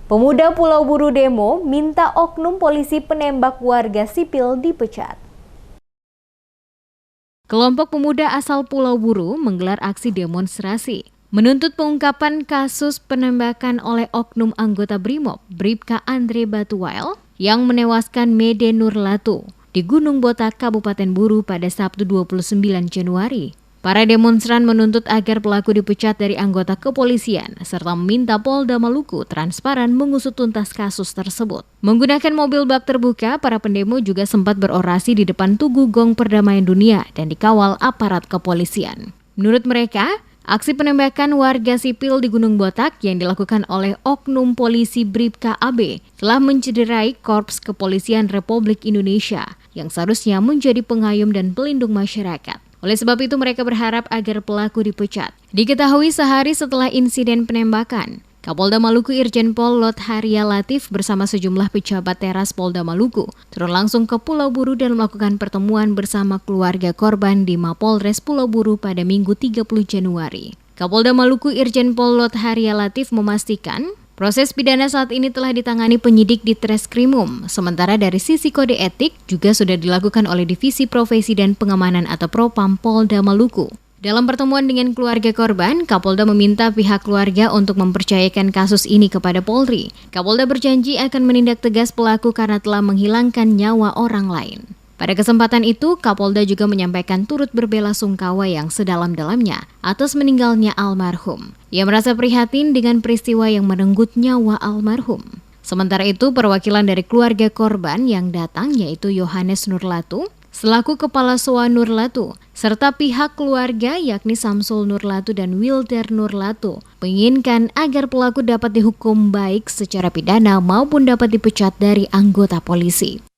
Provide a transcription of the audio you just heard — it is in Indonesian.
Pemuda Pulau Buru demo minta oknum polisi penembak warga sipil dipecat. Kelompok pemuda asal Pulau Buru menggelar aksi demonstrasi menuntut pengungkapan kasus penembakan oleh oknum anggota Brimob, Bribka Andre Batuwail, yang menewaskan Mede Nurlatu di Gunung Botak, Kabupaten Buru pada Sabtu 29 Januari. Para demonstran menuntut agar pelaku dipecat dari anggota kepolisian serta meminta Polda Maluku transparan mengusut tuntas kasus tersebut. Menggunakan mobil bak terbuka, para pendemo juga sempat berorasi di depan Tugu Gong Perdamaian Dunia dan dikawal aparat kepolisian. Menurut mereka, aksi penembakan warga sipil di Gunung Botak yang dilakukan oleh oknum polisi Bribka AB telah mencederai Korps Kepolisian Republik Indonesia yang seharusnya menjadi pengayom dan pelindung masyarakat. Oleh sebab itu mereka berharap agar pelaku dipecat. Diketahui sehari setelah insiden penembakan, Kapolda Maluku Irjen Pol Lot Haria Latif bersama sejumlah pejabat teras Polda Maluku turun langsung ke Pulau Buru dan melakukan pertemuan bersama keluarga korban di Mapolres Pulau Buru pada Minggu 30 Januari. Kapolda Maluku Irjen Pol Lot Haria Latif memastikan proses pidana saat ini telah ditangani penyidik di Treskrimum, sementara dari sisi kode etik juga sudah dilakukan oleh Divisi Profesi dan Pengamanan atau Propam Polda Maluku. Dalam pertemuan dengan keluarga korban, Kapolda meminta pihak keluarga untuk mempercayakan kasus ini kepada Polri. Kapolda berjanji akan menindak tegas pelaku karena telah menghilangkan nyawa orang lain. Pada kesempatan itu, Kapolda juga menyampaikan turut berbela-sungkawa yang sedalam-dalamnya atas meninggalnya almarhum. Ia merasa prihatin dengan peristiwa yang merenggut nyawa almarhum. Sementara itu, perwakilan dari keluarga korban yang datang yaitu Yohanes Nurlatu, selaku Kepala SOA Nurlatu, serta pihak keluarga yakni Samsul Nurlatu dan Wilder Nurlatu, menginginkan agar pelaku dapat dihukum baik secara pidana maupun dapat dipecat dari anggota polisi.